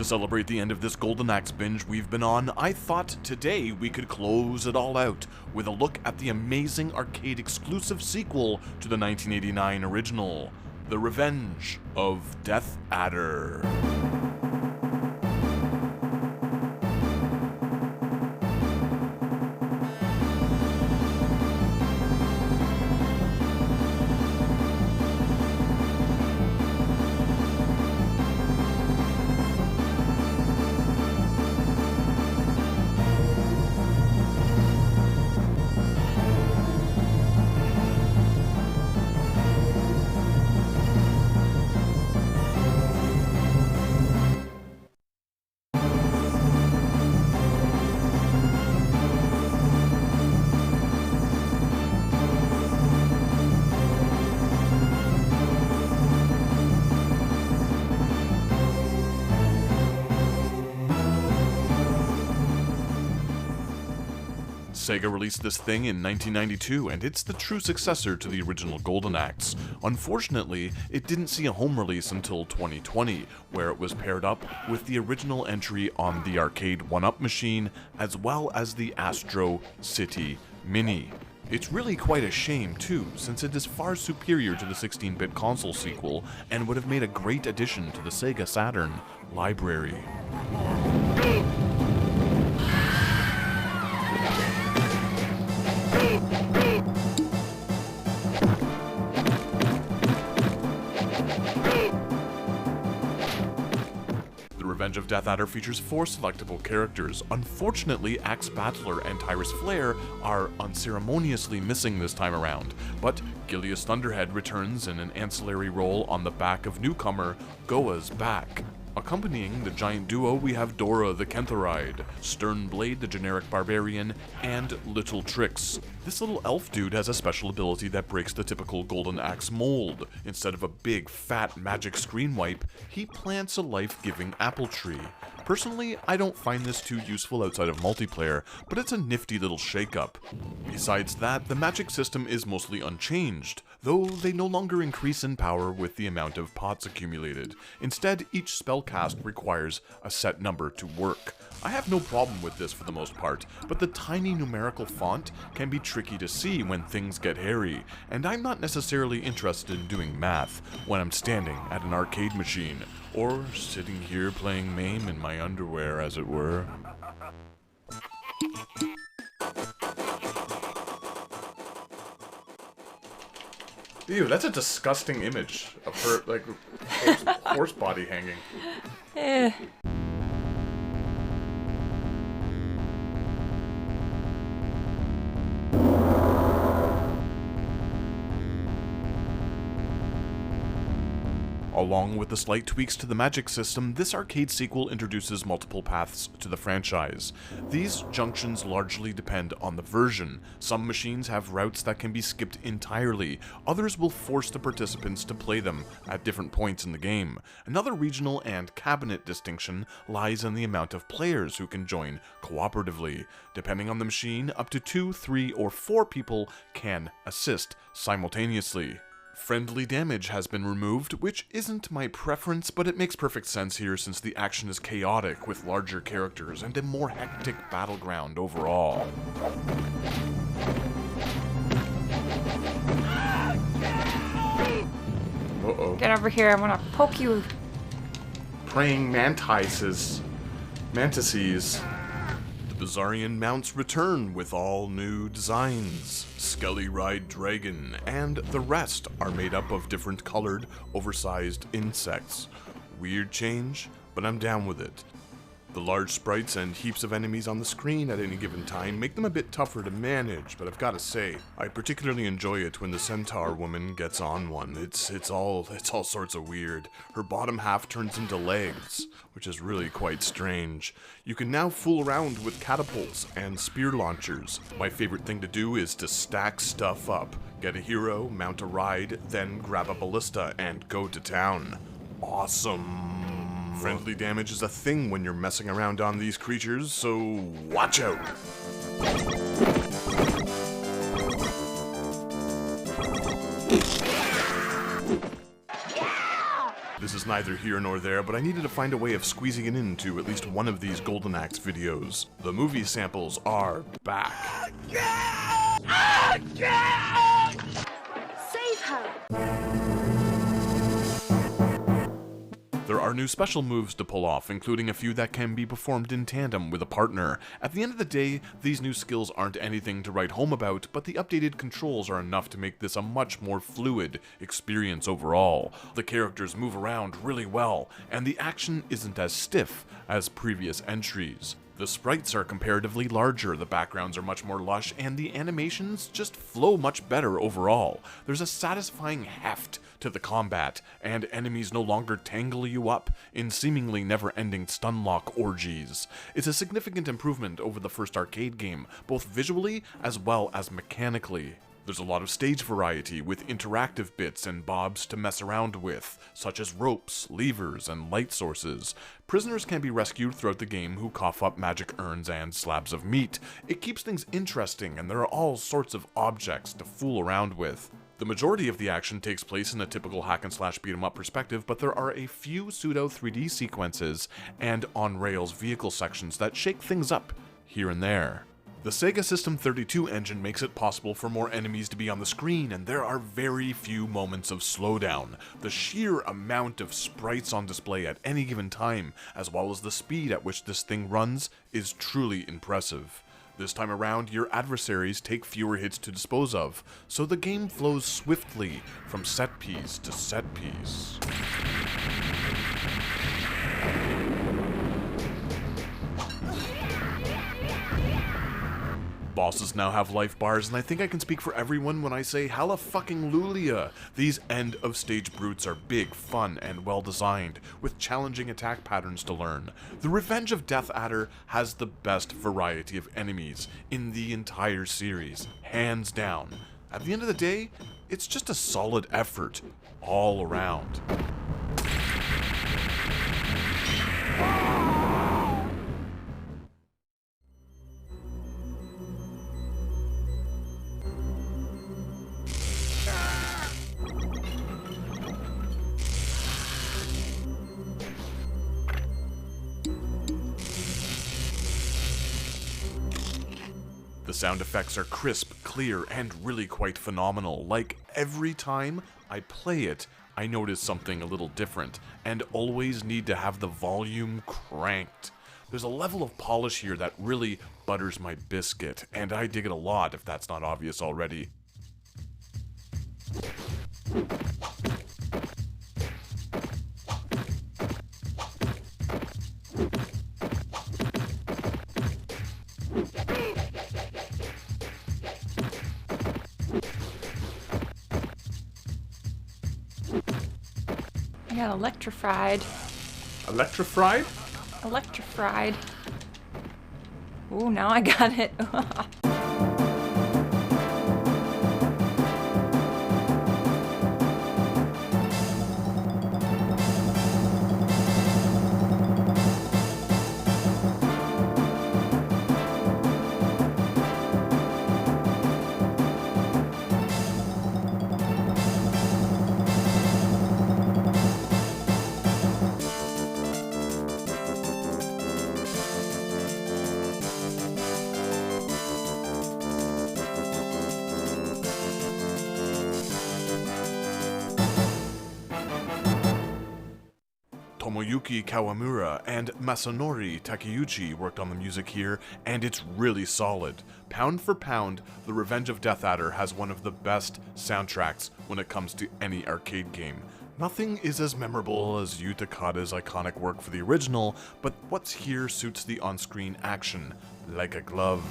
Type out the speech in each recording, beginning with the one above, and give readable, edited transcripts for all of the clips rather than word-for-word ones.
celebrate the end of this Golden Axe binge we've been on, I thought today we could close it all out with a look at the amazing arcade-exclusive sequel to the 1989 original, The Revenge of Deathadder. Sega released this thing in 1992, and it's the true successor to the original Golden Axe. Unfortunately, it didn't see a home release until 2020, where it was paired up with the original entry on the arcade 1-up machine, as well as the Astro City Mini. It's really quite a shame too, since it is far superior to the 16-bit console sequel, and would have made a great addition to the Sega Saturn library. The Revenge of Deathadder features 4 selectable characters. Unfortunately, Axe Battler and Tyrus Flare are unceremoniously missing this time around, but Gilius Thunderhead returns in an ancillary role on the back of newcomer Goa's back. Accompanying the giant duo, we have Dora the Kentharide, Sternblade the generic barbarian, and Little Trix. This little elf dude has a special ability that breaks the typical Golden Axe mold. Instead of a big, fat magic screen wipe, he plants a life-giving apple tree. Personally, I don't find this too useful outside of multiplayer, but it's a nifty little shake-up. Besides that, the magic system is mostly unchanged, though they no longer increase in power with the amount of pots accumulated. Instead, each spellcast requires a set number to work. I have no problem with this for the most part, but the tiny numerical font can be tricky to see when things get hairy, and I'm not necessarily interested in doing math when I'm standing at an arcade machine, or sitting here playing MAME in my underwear, as it were. Ew, that's a disgusting image of her, like, horse body hanging. Along with the slight tweaks to the magic system, this arcade sequel introduces multiple paths to the franchise. These junctions largely depend on the version. Some machines have routes that can be skipped entirely, others will force the participants to play them at different points in the game. Another regional and cabinet distinction lies in the amount of players who can join cooperatively. Depending on the machine, up to 2, 3, or 4 people can assist simultaneously. Friendly damage has been removed, which isn't my preference, but it makes perfect sense here since the action is chaotic with larger characters and a more hectic battleground overall. Uh-oh. Get over here, I want to poke you. Praying mantises. The Bizarrian mounts return with all new designs. Skelly Ride Dragon, and the rest are made up of different colored, oversized insects. Weird change, but I'm down with it. The large sprites and heaps of enemies on the screen at any given time make them a bit tougher to manage, but I've gotta say, I particularly enjoy it when the centaur woman gets on one. It's all sorts of weird. Her bottom half turns into legs, which is really quite strange. You can now fool around with catapults and spear launchers. My favorite thing to do is to stack stuff up. Get a hero, mount a ride, then grab a ballista and go to town. Awesome. Friendly damage is a thing when you're messing around on these creatures, so watch out! This is neither here nor there, but I needed to find a way of squeezing it into at least one of these Golden Axe videos. The movie samples are back. Save her! There are new special moves to pull off, including a few that can be performed in tandem with a partner. At the end of the day, these new skills aren't anything to write home about, but the updated controls are enough to make this a much more fluid experience overall. The characters move around really well, and the action isn't as stiff as previous entries. The sprites are comparatively larger, the backgrounds are much more lush, and the animations just flow much better overall. There's a satisfying heft to the combat, and enemies no longer tangle you up in seemingly never-ending stunlock orgies. It's a significant improvement over the first arcade game, both visually as well as mechanically. There's a lot of stage variety with interactive bits and bobs to mess around with, such as ropes, levers, and light sources. Prisoners can be rescued throughout the game who cough up magic urns and slabs of meat. It keeps things interesting, and there are all sorts of objects to fool around with. The majority of the action takes place in a typical hack-and-slash beat-em-up perspective, but there are a few pseudo 3D sequences and on-rails vehicle sections that shake things up here and there. The Sega System 32 engine makes it possible for more enemies to be on the screen, and there are very few moments of slowdown. The sheer amount of sprites on display at any given time, as well as the speed at which this thing runs, is truly impressive. This time around, your adversaries take fewer hits to dispose of, so the game flows swiftly from set piece to set piece. Bosses now have life bars, and I think I can speak for everyone when I say halla-fucking-lulia! These end-of-stage brutes are big, fun, and well-designed, with challenging attack patterns to learn. The Revenge of Deathadder has the best variety of enemies in the entire series, hands down. At the end of the day, it's just a solid effort, all around. The sound effects are crisp, clear, and really quite phenomenal. Like, every time I play it, I notice something a little different, and always need to have the volume cranked. There's a level of polish here that really butters my biscuit, and I dig it a lot if that's not obvious already. I got electrified. Electrified? Electrified. Ooh, now I got it. Tomoyuki Kawamura and Masanori Takeuchi worked on the music here, and it's really solid. Pound for pound, The Revenge of Deathadder has one of the best soundtracks when it comes to any arcade game. Nothing is as memorable as Yu Takada's iconic work for the original, but what's here suits the on-screen action like a glove.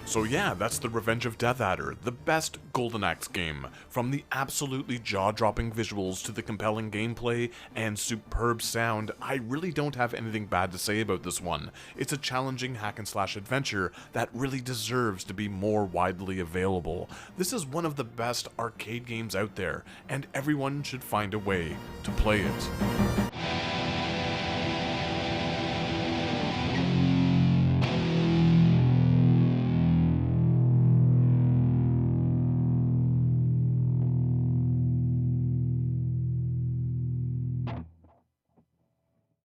So yeah, that's The Revenge of Deathadder, the best Golden Axe game. From the absolutely jaw-dropping visuals to the compelling gameplay and superb sound, I really don't have anything bad to say about this one. It's a challenging hack-and-slash adventure that really deserves to be more widely available. This is one of the best arcade games out there, and everyone should find a way to play it.